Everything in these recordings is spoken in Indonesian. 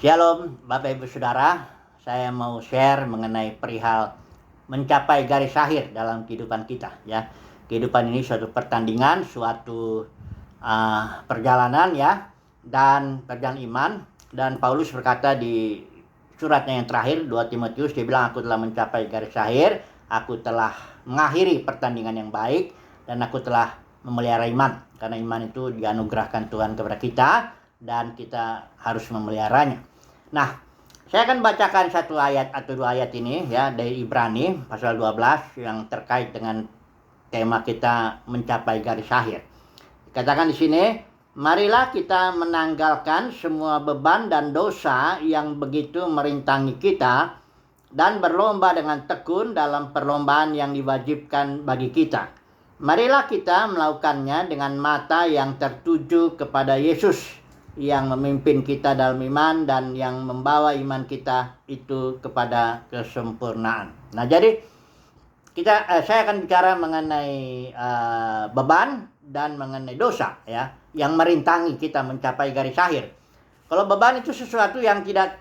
Shalom Bapak Ibu Saudara, saya mau share mengenai perihal mencapai garis akhir dalam kehidupan kita ya. Kehidupan ini suatu pertandingan, suatu perjalanan ya, dan perjalanan iman. Dan Paulus berkata di suratnya yang terakhir 2 Timotius, dia bilang aku telah mencapai garis akhir, aku telah mengakhiri pertandingan yang baik, dan aku telah memelihara iman. Karena iman itu dianugerahkan Tuhan kepada kita dan kita harus memeliharanya. Nah, saya akan bacakan satu ayat atau dua ayat ini ya dari Ibrani pasal 12 yang terkait dengan tema kita mencapai garis akhir. Katakan di sini, marilah kita menanggalkan semua beban dan dosa yang begitu merintangi kita dan berlomba dengan tekun dalam perlombaan yang diwajibkan bagi kita. Marilah kita melakukannya dengan mata yang tertuju kepada Yesus yang memimpin kita dalam iman dan yang membawa iman kita itu kepada kesempurnaan. Nah, jadi saya akan bicara mengenai beban dan mengenai dosa ya, yang merintangi kita mencapai garis akhir. Kalau beban itu sesuatu yang tidak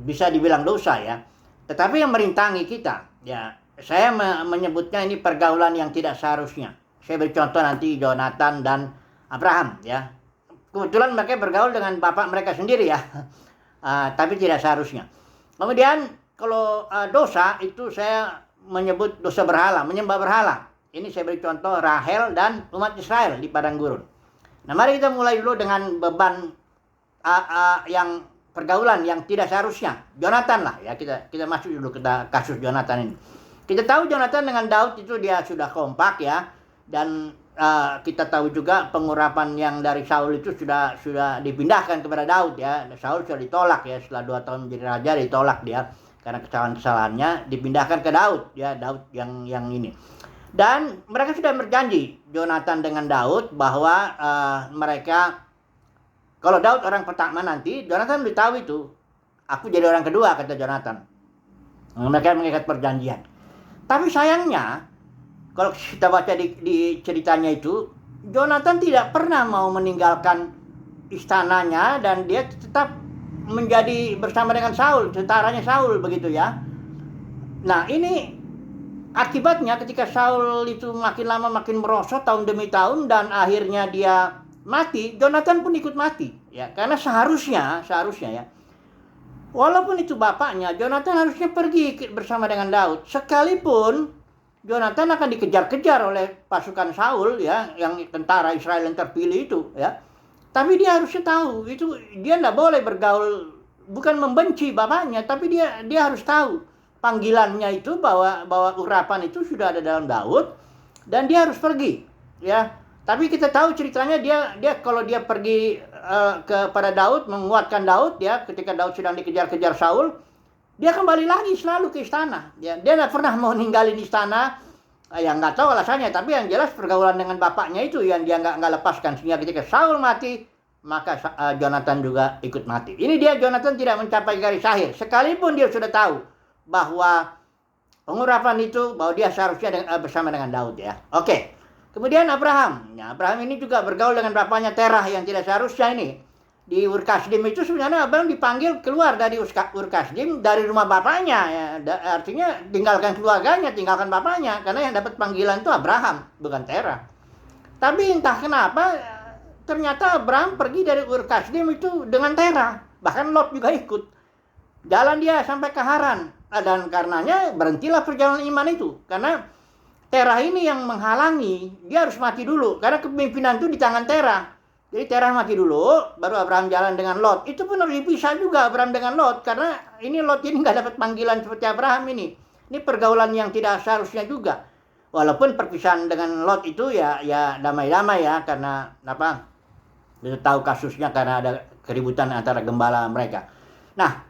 bisa dibilang dosa ya, tetapi yang merintangi kita ya, saya menyebutnya ini pergaulan yang tidak seharusnya. Saya beri contoh nanti Jonathan dan Abraham ya. Kebetulan mereka bergaul dengan bapak mereka sendiri ya, tapi tidak seharusnya. Kemudian kalau dosa itu saya menyebut dosa berhala, menyembah berhala. Ini saya beri contoh Rahel dan umat Israel di padang gurun. Nah, mari kita mulai dulu dengan beban yang pergaulan yang tidak seharusnya. Jonathan lah ya, kita masuk dulu ke kasus Jonathan ini. Kita tahu Jonathan dengan Daud itu dia sudah kompak ya, dan kita tahu juga pengurapan yang dari Saul itu sudah dipindahkan kepada Daud ya. Saul sudah ditolak ya, setelah 2 tahun menjadi raja ditolak dia karena kesalahan-kesalahannya, dipindahkan ke Daud ya, Daud yang ini. Dan mereka sudah berjanji Jonathan dengan Daud bahwa mereka, kalau Daud orang pertama nanti, Jonathan udah tahu itu, aku jadi orang kedua kata Jonathan. Mereka mengikat perjanjian. Tapi sayangnya kalau kita baca di ceritanya itu, Jonathan tidak pernah mau meninggalkan istananya dan dia tetap menjadi bersama dengan Saul, tentaranya Saul begitu ya. Nah, ini akibatnya ketika Saul itu makin lama makin merosot tahun demi tahun dan akhirnya dia mati, Jonathan pun ikut mati ya. Karena seharusnya ya, walaupun itu bapaknya, Jonathan harusnya pergi bersama dengan Daud. Sekalipun Jonathan akan dikejar-kejar oleh pasukan Saul ya, yang tentara Israel yang terpilih itu ya. Tapi dia harusnya tahu itu dia tidak boleh bergaul, bukan membenci bapaknya, tapi dia harus tahu panggilannya itu bahwa urapan itu sudah ada dalam Daud dan dia harus pergi ya. Tapi kita tahu ceritanya dia kalau dia pergi kepada Daud, menguatkan Daud ya, ketika Daud sedang dikejar-kejar Saul, dia kembali lagi selalu ke istana. Ya, dia tidak pernah mau ninggalin istana. Yang nggak tahu alasannya, tapi yang jelas pergaulan dengan bapaknya itu yang dia nggak lepaskan. Sehingga ketika Saul mati, maka Jonathan juga ikut mati. Ini dia, Jonathan tidak mencapai garis akhir. Sekalipun dia sudah tahu bahwa pengurapan itu, bahwa dia seharusnya bersama dengan Daud ya. Oke. Kemudian Abraham. Nah, Abraham ini juga bergaul dengan bapaknya Terah yang tidak seharusnya ini. Di Ur Kasdim itu sebenarnya Abraham dipanggil keluar dari Ur Kasdim, dari rumah bapaknya ya. Artinya tinggalkan keluarganya, tinggalkan bapaknya, karena yang dapat panggilan itu Abraham, bukan Terah. Tapi entah kenapa ternyata Abraham pergi dari Ur Kasdim itu dengan Terah. Bahkan Lot juga ikut. Jalan dia sampai ke Haran, dan karenanya berhentilah perjalanan iman itu. Karena Terah ini yang menghalangi, dia harus mati dulu, karena kepemimpinan itu di tangan Terah. Jadi Terah mati dulu, baru Abraham jalan dengan Lot. Itu pun harus dipisah juga Abraham dengan Lot, karena ini Lot ini nggak dapat panggilan seperti Abraham ini. Ini pergaulan yang tidak seharusnya juga. Walaupun perpisahan dengan Lot itu ya damai-damai ya, karena apa? Kita tahu kasusnya karena ada keributan antara gembala mereka. Nah,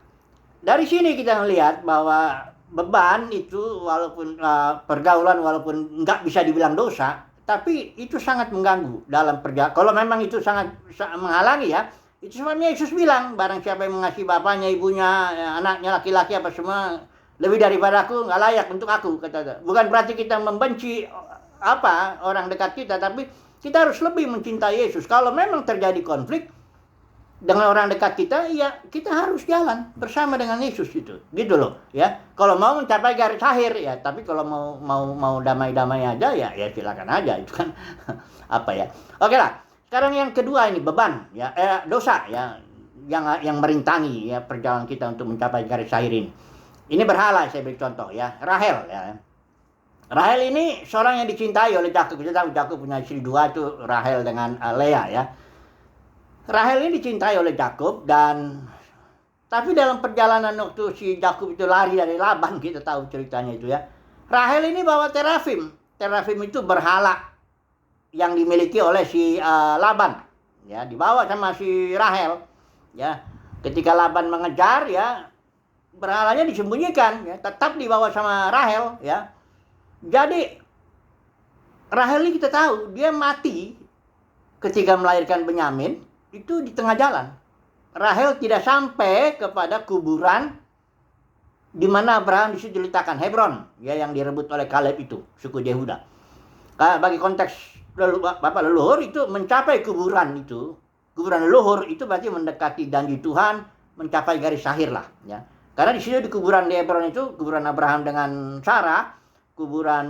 dari sini kita melihat bahwa beban itu walaupun pergaulan walaupun nggak bisa dibilang dosa, tapi itu sangat mengganggu dalam perjalanan. Kalau memang itu sangat menghalangi ya, itu sebabnya Yesus bilang, barang siapa yang mengasihi bapaknya, ibunya, anaknya, laki-laki apa semua lebih daripada aku, nggak layak untuk aku, kata. Bukan berarti kita membenci orang dekat kita, tapi kita harus lebih mencintai Yesus. Kalau memang terjadi konflik, dengan orang dekat kita, ya kita harus jalan bersama dengan Yesus itu, gitu loh ya. Kalau mau mencapai garis akhir ya, tapi kalau mau damai-damai aja ya silakan aja itu kan apa ya. Oke lah. Sekarang yang kedua ini beban ya, dosa ya yang merintangi ya perjalanan kita untuk mencapai garis akhir ini. Ini berhala, saya beri contoh ya, Rahel ya. Rahel ini seorang yang dicintai oleh Yakub. Kita tahu Yakub punya istri dua, itu Rahel dengan Lea ya. Rahel ini dicintai oleh Yakub, dan tapi dalam perjalanan waktu si Yakub itu lari dari Laban, kita tahu ceritanya itu ya. Rahel ini bawa terafim. Terafim itu berhala yang dimiliki oleh si Laban. Ya, dibawa sama si Rahel. Ya, ketika Laban mengejar ya, berhalanya disembunyikan ya, tetap dibawa sama Rahel ya. Jadi Rahel ini kita tahu dia mati ketika melahirkan Benyamin. Itu di tengah jalan. Rahel tidak sampai kepada kuburan di mana Abraham disitu diletakkan, Hebron, ya, yang direbut oleh Kaleb itu, suku Yehuda. Bagi konteks bapak leluhur itu mencapai kuburan itu, kuburan leluhur itu berarti mendekati janji Tuhan, mencapai garis akhir lah, ya. Karena di situ di kuburan di Hebron itu, kuburan Abraham dengan Sarah, kuburan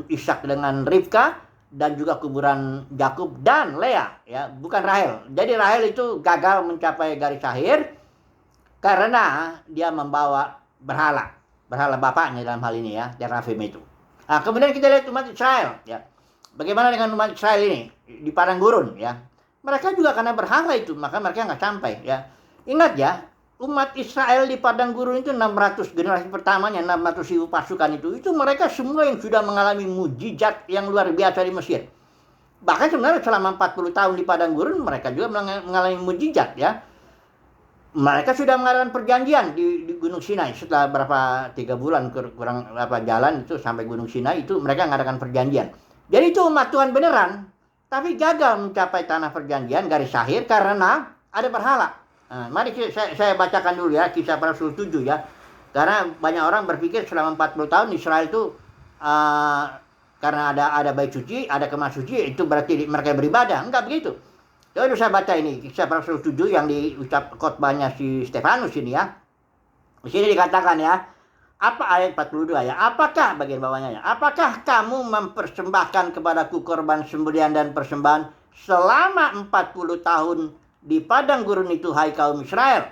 Ishak dengan Ribka, dan juga kuburan Yakub dan Lea ya, bukan Rahel. Jadi Rahel itu gagal mencapai garis akhir karena dia membawa berhala bapaknya dalam hal ini ya, terafim itu. Nah, kemudian kita lihat umat Israel ya. Bagaimana dengan umat Israel ini di padang gurun ya? Mereka juga karena berhala itu, maka mereka nggak sampai ya. Ingat ya, umat Israel di padang gurun itu 600 generasi pertamanya, 600.000 pasukan itu mereka semua yang sudah mengalami mujizat yang luar biasa di Mesir. Bahkan sebenarnya selama 40 tahun di padang gurun mereka juga mengalami mujizat ya. Mereka sudah mengadakan perjanjian di Gunung Sinai. Setelah berapa 3 bulan kurang jalan itu sampai Gunung Sinai, itu mereka mengadakan perjanjian. Jadi itu umat Tuhan beneran, tapi gagal mencapai tanah perjanjian garis akhir karena ada berhala. Nah, mari saya bacakan dulu ya Kisah Para Rasul 7 ya. Karena banyak orang berpikir selama 40 tahun Israel itu karena ada bait suci, ada kemah suci, itu berarti mereka beribadah. Enggak begitu. Jadi saya baca ini Kisah Para Rasul 7 yang diucap khotbahnya si Stefanus ini ya. Di sini dikatakan ya, apa ayat 42 ya? Apakah bagian bawahnya ya? Apakah kamu mempersembahkan kepadaku korban sembelihan dan persembahan selama 40 tahun di padang gurun itu, hai kaum Israel?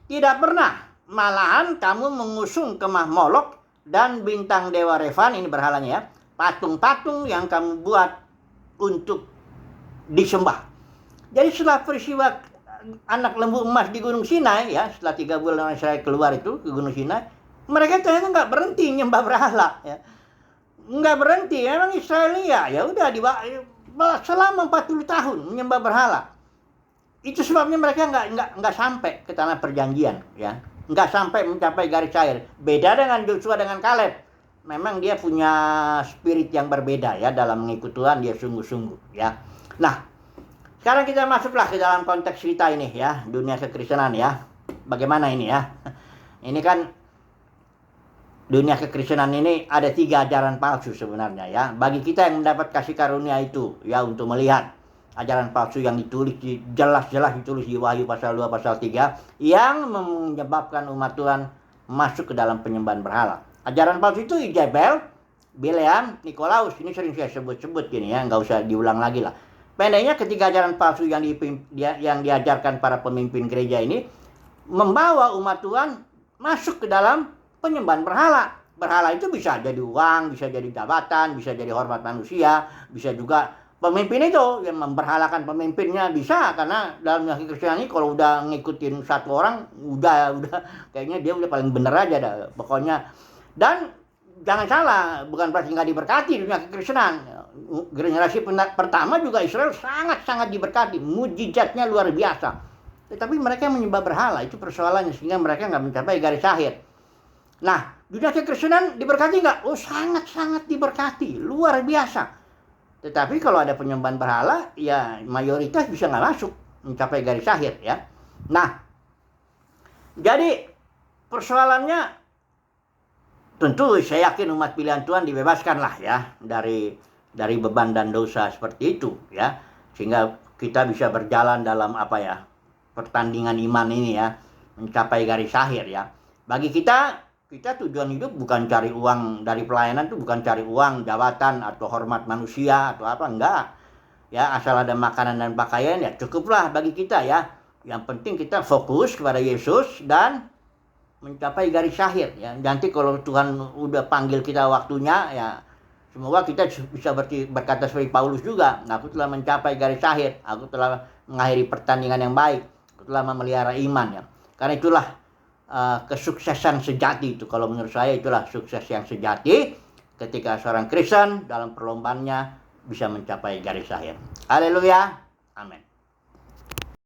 Tidak pernah, malahan kamu mengusung kemah Molok dan bintang dewa Refan, ini berhalanya ya, patung-patung yang kamu buat untuk disembah. Jadi setelah peristiwa anak lembu emas di Gunung Sinai ya, setelah 3 bulan Israel keluar itu ke Gunung Sinai, mereka ternyata nggak berhenti nyembah berhala ya, nggak berhenti. Memang Israel ya udah selama 40 tahun menyembah berhala. Itu sebabnya mereka nggak sampai ke tanah perjanjian ya, nggak sampai mencapai garis akhir. Beda dengan Joshua dengan Kaleb, memang dia punya spirit yang berbeda ya dalam mengikut Tuhan, dia sungguh-sungguh ya. Nah, sekarang kita masuklah ke dalam konteks cerita ini ya, dunia kekristenan ya. Bagaimana ini ya? Ini kan dunia kekristenan ini ada 3 ajaran palsu sebenarnya ya. Bagi kita yang mendapat kasih karunia itu ya, untuk melihat ajaran palsu yang ditulis jelas-jelas ditulis di Wahyu pasal 2 pasal 3 yang menyebabkan umat Tuhan masuk ke dalam penyembahan berhala. Ajaran palsu itu Jezebel, Bileam, Nikolaus. Ini sering saya sebut-sebut gini ya, nggak usah diulang lagi lah. Pendeknya ketiga ajaran palsu yang diajarkan para pemimpin gereja ini membawa umat Tuhan masuk ke dalam penyembahan berhala. Berhala itu bisa jadi uang, bisa jadi jabatan, bisa jadi hormat manusia, bisa juga pemimpin itu yang memberhalakan pemimpinnya bisa, karena dalam kekristenan ini kalau udah ngikutin satu orang udah kayaknya dia udah paling bener aja dah pokoknya. Dan jangan salah, bukan berarti nggak diberkati dunia kekristenan. Generasi pertama juga Israel sangat-sangat diberkati, mujizatnya luar biasa. Tetapi mereka menyembah berhala, itu persoalannya, sehingga mereka nggak mencapai garis akhir. Nah, dunia kekristenan diberkati nggak? Oh, sangat-sangat diberkati, luar biasa. Tetapi kalau ada penyembahan berhala, ya mayoritas bisa nggak masuk mencapai garis akhir ya. Nah, jadi persoalannya tentu saya yakin umat pilihan Tuhan dibebaskan lah ya dari beban dan dosa seperti itu ya, sehingga kita bisa berjalan dalam pertandingan iman ini ya, mencapai garis akhir ya. Bagi kita tujuan hidup bukan cari uang dari pelayanan, tuh bukan cari uang, jabatan atau hormat manusia atau apa, enggak. Ya, asal ada makanan dan pakaian ya cukuplah bagi kita ya. Yang penting kita fokus kepada Yesus dan mencapai garis akhir ya. Nanti kalau Tuhan udah panggil kita waktunya ya, semoga kita bisa berkata seperti Paulus juga, aku telah mencapai garis akhir, aku telah mengakhiri pertandingan yang baik, aku telah memelihara iman ya. Karena itulah kesuksesan sejati itu, kalau menurut saya itulah sukses yang sejati ketika seorang Kristen dalam perlombaannya bisa mencapai garis akhir. Haleluya, amin.